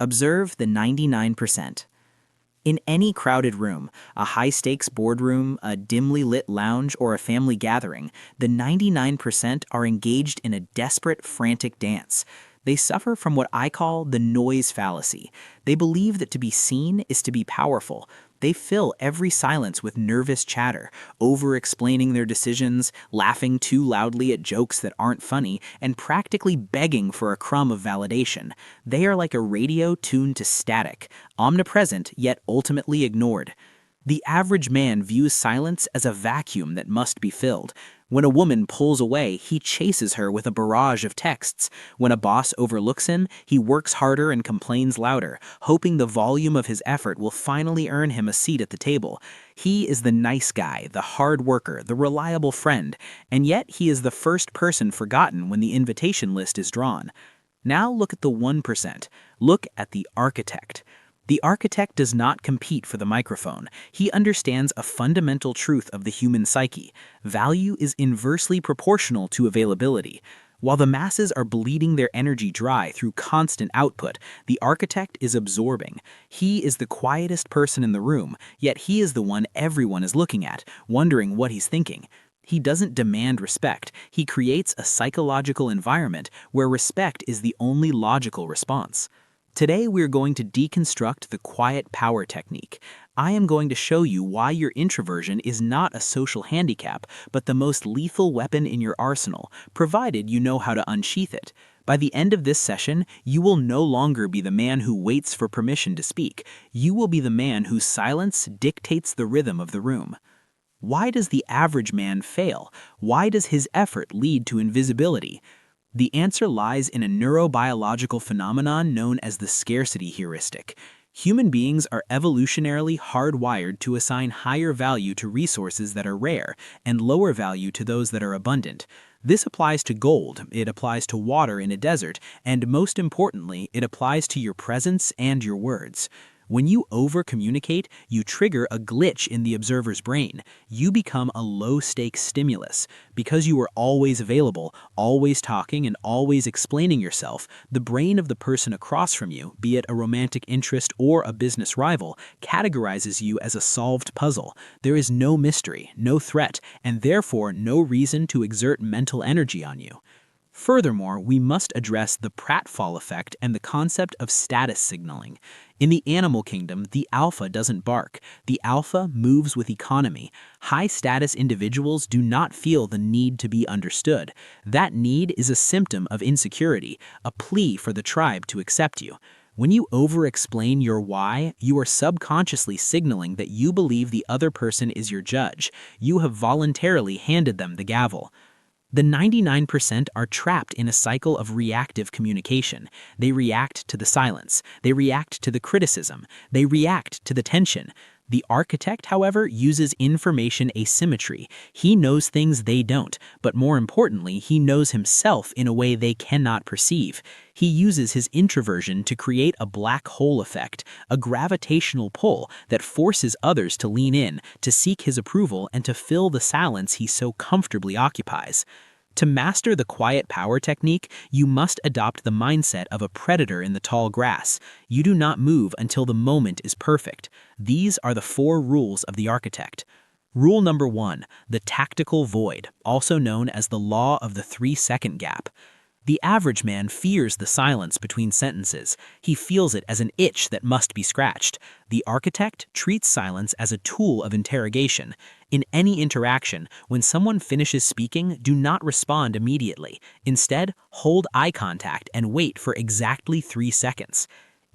Observe the 99%. In any crowded room, a high-stakes boardroom, a dimly lit lounge, or a family gathering, the 99% are engaged in a desperate, frantic dance. They suffer from what I call the noise fallacy. They believe that to be seen is to be powerful. They fill every silence with nervous chatter, over-explaining their decisions, laughing too loudly at jokes that aren't funny, and practically begging for a crumb of validation. They are like a radio tuned to static, omnipresent yet ultimately ignored. The average man views silence as a vacuum that must be filled. When a woman pulls away, he chases her with a barrage of texts. When a boss overlooks him, he works harder and complains louder, hoping the volume of his effort will finally earn him a seat at the table. He is the nice guy, the hard worker, the reliable friend, and yet he is the first person forgotten when the invitation list is drawn. Now look at the 1%. Look at the architect. The architect does not compete for the microphone. He understands a fundamental truth of the human psyche. Value is inversely proportional to availability. While the masses are bleeding their energy dry through constant output, the architect is absorbing. He is the quietest person in the room, yet he is the one everyone is looking at, wondering what he's thinking. He doesn't demand respect. He creates a psychological environment where respect is the only logical response. Today, we're going to deconstruct the quiet power technique. I am going to show you why your introversion is not a social handicap, but the most lethal weapon in your arsenal, provided you know how to unsheath it. By the end of this session, you will no longer be the man who waits for permission to speak. You will be the man whose silence dictates the rhythm of the room. Why does the average man fail? Why does his effort lead to invisibility? The answer lies in a neurobiological phenomenon known as the scarcity heuristic. Human beings are evolutionarily hardwired to assign higher value to resources that are rare and lower value to those that are abundant. This applies to gold, it applies to water in a desert, and most importantly, it applies to your presence and your words. When you over-communicate, you trigger a glitch in the observer's brain. You become a low-stakes stimulus. Because you are always available, always talking, and always explaining yourself, the brain of the person across from you, be it a romantic interest or a business rival, categorizes you as a solved puzzle. There is no mystery, no threat, and therefore no reason to exert mental energy on you. Furthermore, we must address the pratfall effect and the concept of status signaling. In the animal kingdom, the alpha doesn't bark. The alpha moves with economy. High-status individuals do not feel the need to be understood. That need is a symptom of insecurity, a plea for the tribe to accept you. When you over-explain your why, you are subconsciously signaling that you believe the other person is your judge. You have voluntarily handed them the gavel. The 99% are trapped in a cycle of reactive communication. They react to the silence. They react to the criticism. They react to the tension. The architect, however, uses information asymmetry. He knows things they don't, but more importantly, he knows himself in a way they cannot perceive. He uses his introversion to create a black hole effect, a gravitational pull that forces others to lean in, to seek his approval, and to fill the silence he so comfortably occupies. To master the quiet power technique, you must adopt the mindset of a predator in the tall grass. You do not move until the moment is perfect. These are the 4 rules of the architect. Rule number 1, the tactical void, also known as the law of the 3-second gap. The average man fears the silence between sentences. He feels it as an itch that must be scratched. The architect treats silence as a tool of interrogation. In any interaction, when someone finishes speaking, do not respond immediately. Instead, hold eye contact and wait for exactly 3 seconds.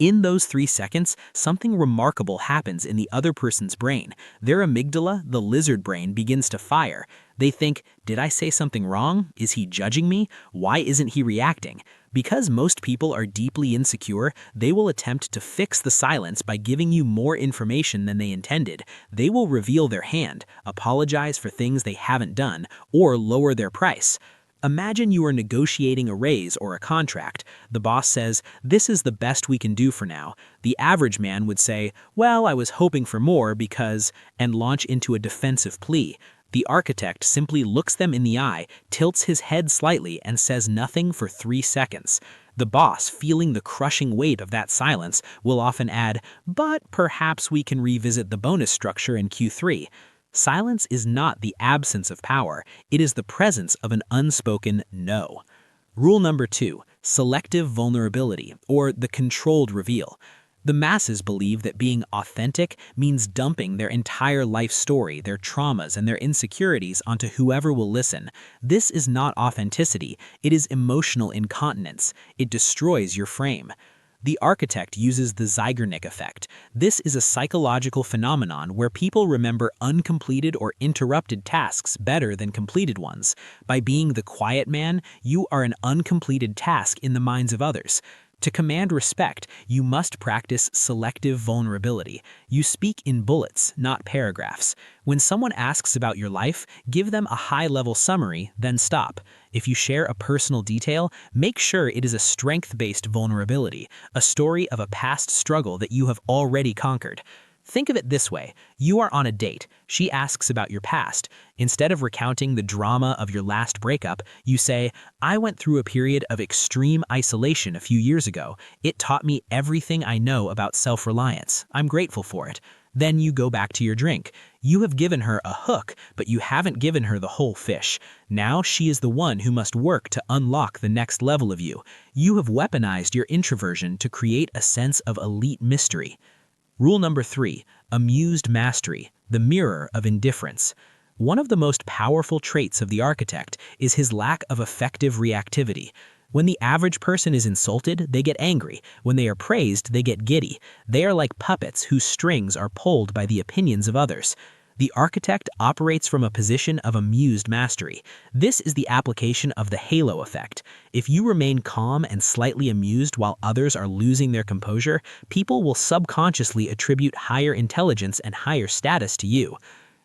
In those 3 seconds, something remarkable happens in the other person's brain. Their amygdala, the lizard brain, begins to fire. They think, did I say something wrong? Is he judging me? Why isn't he reacting? Because most people are deeply insecure, they will attempt to fix the silence by giving you more information than they intended. They will reveal their hand, apologize for things they haven't done, or lower their price. Imagine you are negotiating a raise or a contract. The boss says, "This is the best we can do for now." The average man would say, "Well, I was hoping for more because," and launch into a defensive plea. The architect simply looks them in the eye, tilts his head slightly, and says nothing for 3 seconds. The boss, feeling the crushing weight of that silence, will often add, "But perhaps we can revisit the bonus structure in Q3." Silence is not the absence of power, it is the presence of an unspoken no. Rule number 2, selective vulnerability, or the controlled reveal. The masses believe that being authentic means dumping their entire life story, their traumas, and their insecurities onto whoever will listen. This is not authenticity, it is emotional incontinence. It destroys your frame. The architect uses the Zeigarnik effect. This is a psychological phenomenon where people remember uncompleted or interrupted tasks better than completed ones. By being the quiet man, you are an uncompleted task in the minds of others. To command respect, you must practice selective vulnerability. You speak in bullets, not paragraphs. When someone asks about your life, give them a high-level summary, then stop. If you share a personal detail, make sure it is a strength-based vulnerability, a story of a past struggle that you have already conquered. Think of it this way. You are on a date. She asks about your past. Instead of recounting the drama of your last breakup, you say, "I went through a period of extreme isolation a few years ago. It taught me everything I know about self-reliance. I'm grateful for it." Then you go back to your drink. You have given her a hook, but you haven't given her the whole fish. Now she is the one who must work to unlock the next level of you. You have weaponized your introversion to create a sense of elite mystery. Rule number 3, amused mastery, the mirror of indifference. One of the most powerful traits of the architect is his lack of effective reactivity. When the average person is insulted, they get angry. When they are praised, they get giddy. They are like puppets whose strings are pulled by the opinions of others. The architect operates from a position of amused mastery. This is the application of the halo effect. If you remain calm and slightly amused while others are losing their composure, people will subconsciously attribute higher intelligence and higher status to you.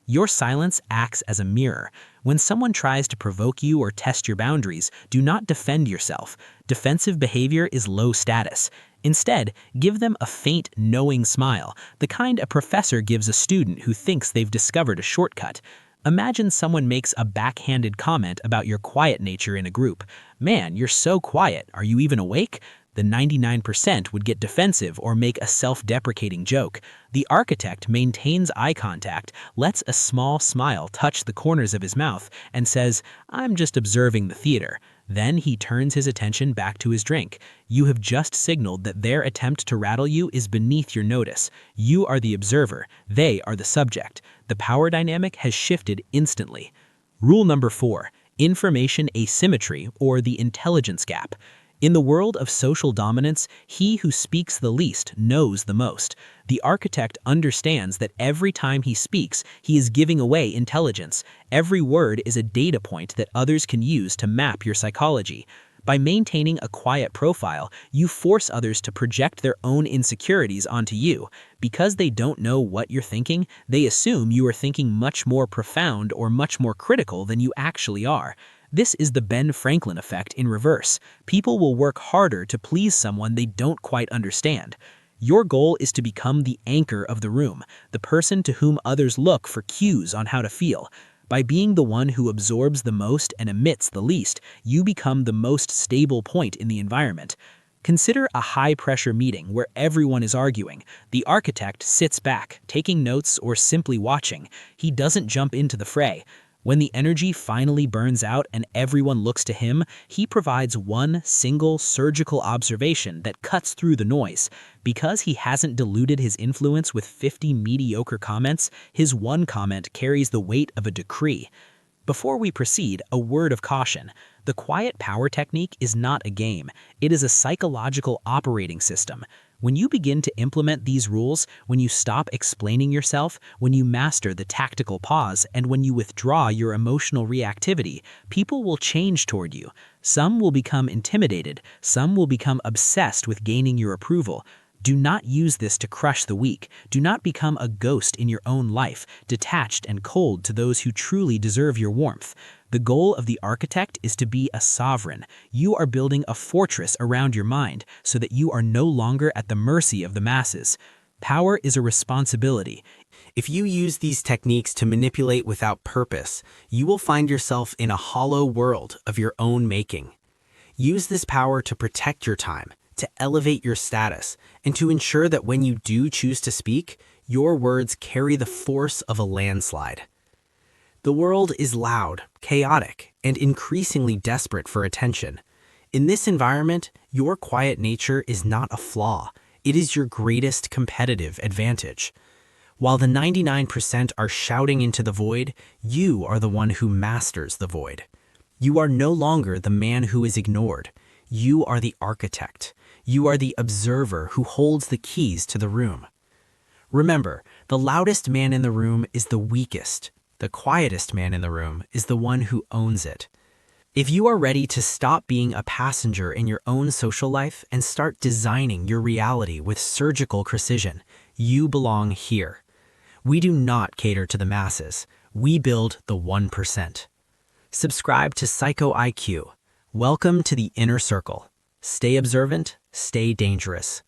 Your silence acts as a mirror. When someone tries to provoke you or test your boundaries, do not defend yourself. Defensive behavior is low status. Instead, give them a faint, knowing smile, the kind a professor gives a student who thinks they've discovered a shortcut. Imagine someone makes a backhanded comment about your quiet nature in a group. "Man, you're so quiet. Are you even awake?" The 99% would get defensive or make a self-deprecating joke. The architect maintains eye contact, lets a small smile touch the corners of his mouth, and says, "I'm just observing the theater." Then he turns his attention back to his drink. You have just signaled that their attempt to rattle you is beneath your notice. You are the observer, they are the subject. The power dynamic has shifted instantly. Rule number 4, information asymmetry, or the intelligence gap. In the world of social dominance, he who speaks the least knows the most. The architect understands that every time he speaks, he is giving away intelligence. Every word is a data point that others can use to map your psychology. By maintaining a quiet profile, you force others to project their own insecurities onto you. Because they don't know what you're thinking, they assume you are thinking much more profound or much more critical than you actually are. This is the Ben Franklin effect in reverse. People will work harder to please someone they don't quite understand. Your goal is to become the anchor of the room, the person to whom others look for cues on how to feel. By being the one who absorbs the most and emits the least, you become the most stable point in the environment. Consider a high-pressure meeting where everyone is arguing. The architect sits back, taking notes or simply watching. He doesn't jump into the fray. When the energy finally burns out and everyone looks to him, he provides one single surgical observation that cuts through the noise. Because he hasn't diluted his influence with 50 mediocre comments, his one comment carries the weight of a decree. Before we proceed, a word of caution. The quiet power technique is not a game. It is a psychological operating system. When you begin to implement these rules, when you stop explaining yourself, when you master the tactical pause, and when you withdraw your emotional reactivity, people will change toward you. Some will become intimidated, some will become obsessed with gaining your approval. Do not use this to crush the weak. Do not become a ghost in your own life, detached and cold to those who truly deserve your warmth. The goal of the architect is to be a sovereign. You are building a fortress around your mind so that you are no longer at the mercy of the masses. Power is a responsibility. If you use these techniques to manipulate without purpose, you will find yourself in a hollow world of your own making. Use this power to protect your time, to elevate your status, and to ensure that when you do choose to speak, your words carry the force of a landslide. The world is loud, chaotic, and increasingly desperate for attention. In this environment, your quiet nature is not a flaw. It is your greatest competitive advantage. While the 99% are shouting into the void, you are the one who masters the void. You are no longer the man who is ignored. You are the architect. You are the observer who holds the keys to the room. Remember, the loudest man in the room is the weakest. The quietest man in the room is the one who owns it. If you are ready to stop being a passenger in your own social life and start designing your reality with surgical precision, you belong here. We do not cater to the masses. We build the 1%. Subscribe to Psycho IQ. Welcome to the inner circle. Stay observant, stay dangerous.